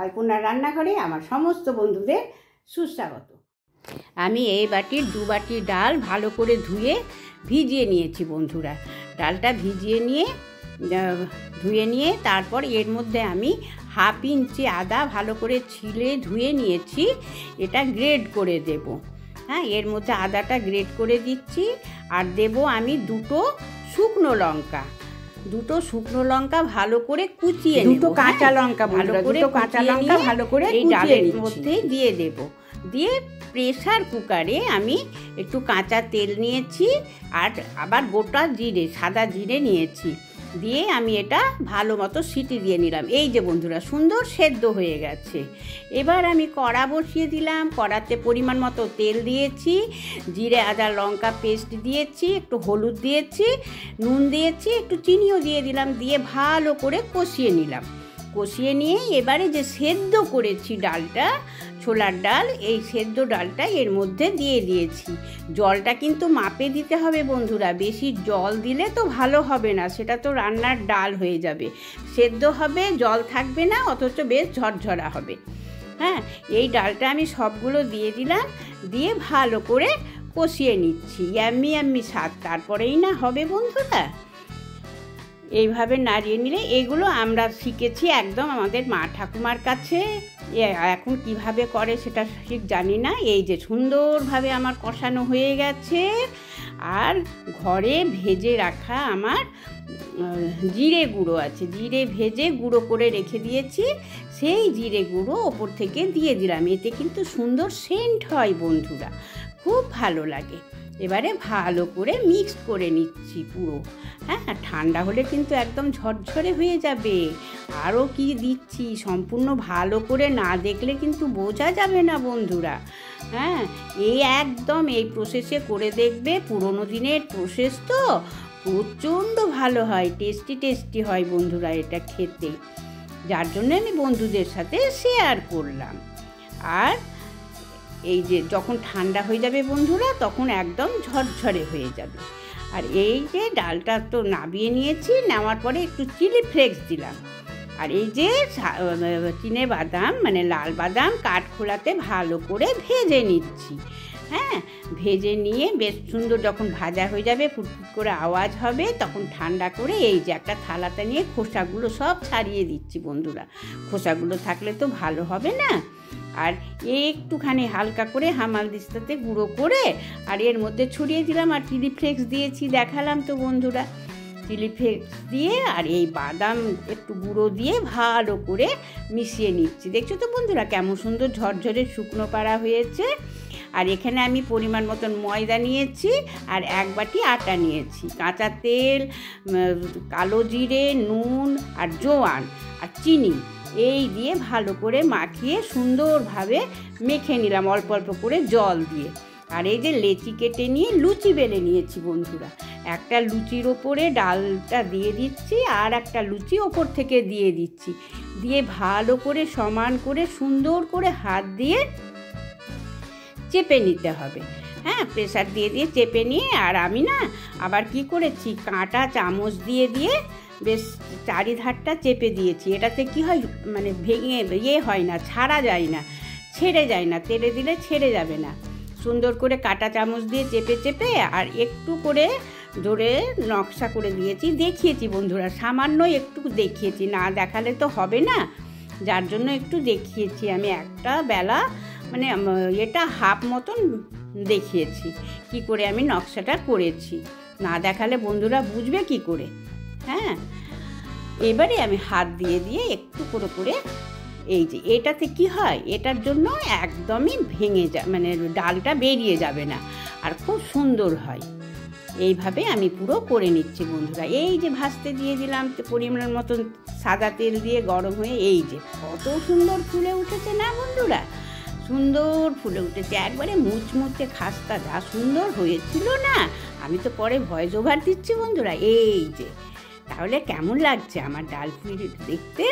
আলপনার রান্নাঘরে আমার সমস্ত বন্ধুদের সুস্বাগত। আমি এই বাটির 2 বাটি ডাল ভালো করে ধুয়ে ভিজিয়ে নিয়েছি বন্ধুরা। ডালটা ধুয়ে নিয়ে তারপর এর মধ্যে আমি 1/2 ইঞ্চি আদা ভালো করে ছিলে ধুয়ে নিয়েছি, এটা গ্রেড করে দেব। হ্যাঁ, এর মধ্যে আদাটা গ্রেড করে দিচ্ছি। আর দেব আমি 2 শুকনো লঙ্কা, 2 শুকনো লঙ্কা ভালো করে কুচিয়ে নেব। 2 কাঁচা লঙ্কা ভালো করে এই ডালের মধ্যে দিয়ে দেব। দিয়ে প্রেসার কুকারে আমি একটু কাঁচা তেল নিয়েছি আর আবার গোটা জিরে, সাদা জিরে নিয়েছি, দিয়ে আমি এটা ভালো মতো সিটি দিয়ে নিলাম। এই যে বন্ধুরা সুন্দর সেদ্ধ হয়ে গেছে। এবার আমি কড়া বসিয়ে দিলাম, কড়াতে পরিমাণ মতো তেল দিয়েছি, জিরে আদা লঙ্কা পেস্ট দিয়েছি, একটু হলুদ দিয়েছি, নুন দিয়েছি, একটু চিনিও দিয়ে দিলাম, দিয়ে ভালো করে কষিয়ে নিলাম। কষিয়ে নিয়ে এবারে যে সেদ্ধ করেছি ডালটা, ছোলার ডাল, এই সেদ্ধ ডালটা এর মধ্যে দিয়ে দিয়েছি। জলটা কিন্তু মাপে দিতে হবে বন্ধুরা, বেশি জল দিলে তো ভালো হবে না, সেটা তো রান্নার ডাল হয়ে যাবে। সেদ্ধ হবে, জল থাকবে না, অথচ বেশ ঝরঝরা হবে। হ্যাঁ, এই ডালটা আমি সবগুলো দিয়ে দিলাম, দিয়ে ভালো করে কষিয়ে নিচ্ছি। ইয়াম্মি স্বাদ তারপরেই না হবে বন্ধুরা। এইভাবে নাড়িয়ে নিলে, এগুলো আমরা শিখেছি একদম আমাদের মা ঠাকুমার কাছে। এখন কিভাবে করে সেটা ঠিক জানি না। এই যে সুন্দরভাবে আমার কষানো হয়ে গেছে। আর ঘরে ভেজে রাখা আমার জিরে গুঁড়ো আছে, জিরে ভেজে গুঁড়ো করে রেখে দিয়েছি, সেই জিরে গুঁড়ো ওপর থেকে দিয়ে দিলাম। এতে কিন্তু সুন্দর সেন্ট হয় বন্ধুরা, খুব ভালো লাগে। এবারে ভালো করে মিক্স করে নিচ্ছি পুরো। হ্যাঁ, ঠান্ডা হলে কিন্তু একদম ঝরঝরে হয়ে যাবে। আরও কি দিচ্ছি সম্পূর্ণ ভালো করে না দেখলে কিন্তু বোঝা যাবে না বন্ধুরা। হ্যাঁ, একদম এই প্রসেসে করে দেখবে, পুরোনো দিনের প্রসেস তো প্রচণ্ড ভালো হয়, টেস্টি হয় বন্ধুরা এটা খেতে, যার জন্য আমি বন্ধুদের সাথে শেয়ার করলাম। আর এই যে যখন ঠান্ডা হয়ে যাবে বন্ধুরা, তখন একদম ঝরঝরে হয়ে যাবে। আর এই যে ডালটা তো নাবিয়ে নিয়েছি, নেওয়ার পরে একটু চিলি ফ্লেক্স দিলাম। আর এই যে চিনে বাদাম মানে লাল বাদাম কাঠখোলাতে ভালো করে ভেজে নিচ্ছি। হ্যাঁ, ভেজে নিয়ে বেশ সুন্দর যখন ভাজা হয়ে যাবে, ফুটফুট করে আওয়াজ হবে, তখন ঠান্ডা করে এই যে একটা থালাতে নিয়ে খোসাগুলো সব ছাড়িয়ে দিচ্ছি বন্ধুরা। খোসাগুলো থাকলে তো ভালো হবে না। আর একটুখানি হালকা করে হামাল দিস্তাতে গুঁড়ো করে আর এর মধ্যে ছড়িয়ে দিলাম। আর চিলি ফ্লেক্স দিয়েছি, দেখালাম তো বন্ধুরা। চিলি ফ্লেক্স দিয়ে আর এই বাদাম একটু গুঁড়ো দিয়ে ভালো করে মিশিয়ে নিচ্ছি। দেখছো তো বন্ধুরা কেমন সুন্দর ঝরঝরে শুকনো পাড়া হয়েছে। আর এখানে আমি পরিমাণ মতন ময়দা নিয়েছি আর 1 বাটি আটা নিয়েছি। কাঁচা তেল, কালো জিরে, নুন আর জোয়ান আর চিনি এই দিয়ে ভালো করে মাখিয়ে সুন্দরভাবে মেখে নিলাম অল্প অল্প করে জল দিয়ে। আর এই যে লেচি কেটে নিয়ে লুচি বেলে নিয়েছি বন্ধুরা। একটা লুচির ওপরে ডালটা দিয়ে দিচ্ছি, আর একটা লুচি ওপর থেকে দিয়ে দিচ্ছি, দিয়ে ভালো করে সমান করে সুন্দর করে হাত দিয়ে চেপে নিতে হবে। হ্যাঁ, প্রেসার দিয়ে চেপে নিয়ে, আর আমি না আবার কি করেছি, কাঁটা চামচ দিয়ে বেশ চারিধারটা চেপে দিয়েছি। এটাতে কি হয়, মানে ভেঙে হয় না, ছাড়া যায় না, ছেড়ে যায় না, তেলে দিলে ছেড়ে যাবে না। সুন্দর করে কাঁটা চামচ দিয়ে চেপে আর একটু করে ধরে নকশা করে দিয়েছি, দেখিয়েছি বন্ধুরা, সামান্য একটু দেখিয়েছি, না দেখালে তো হবে না, যার জন্য একটু দেখিয়েছি। আমি একটা বেলা মানে এটা হাফ মতন দেখিয়েছি কি করে আমি নকশাটা করেছি, না দেখালে বন্ধুরা বুঝবে কি করে। হ্যাঁ, এবারে আমি হাত দিয়ে একটু করে এই যে এটাতে কি হয়, এটার জন্য একদমই ভেঙে মানে ডালটা বেরিয়ে যাবে না, আর খুব সুন্দর হয়। এইভাবে আমি পুরো করে নিচ্ছি বন্ধুরা। এই যে ভাজতে দিয়ে দিলাম পরিমাণ মতন সাদা তেল দিয়ে গরম হয়ে, এই যে কত সুন্দর ফুলে উঠেছে না বন্ধুরা, সুন্দর ফুলে উঠেছে, একবারে মুচমুচে খাস্তা, যা সুন্দর হয়েছিল না। আমি তো পরে ভয়েস ওভার দিচ্ছি বন্ধুরা। এই যে তাহলে কেমন লাগছে আমার ডাল পুরি দেখতে,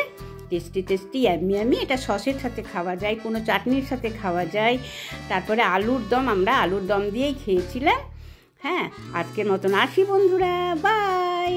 টেস্টি ইয়াম্মি। এটা সসের সাথে খাওয়া যায়, কোনো চাটনির সাথে খাওয়া যায়। তারপরে আমরা আলুর দম দিয়েই খেয়েছিলাম। হ্যাঁ, আজকের মতন আসি বন্ধুরা, বাই।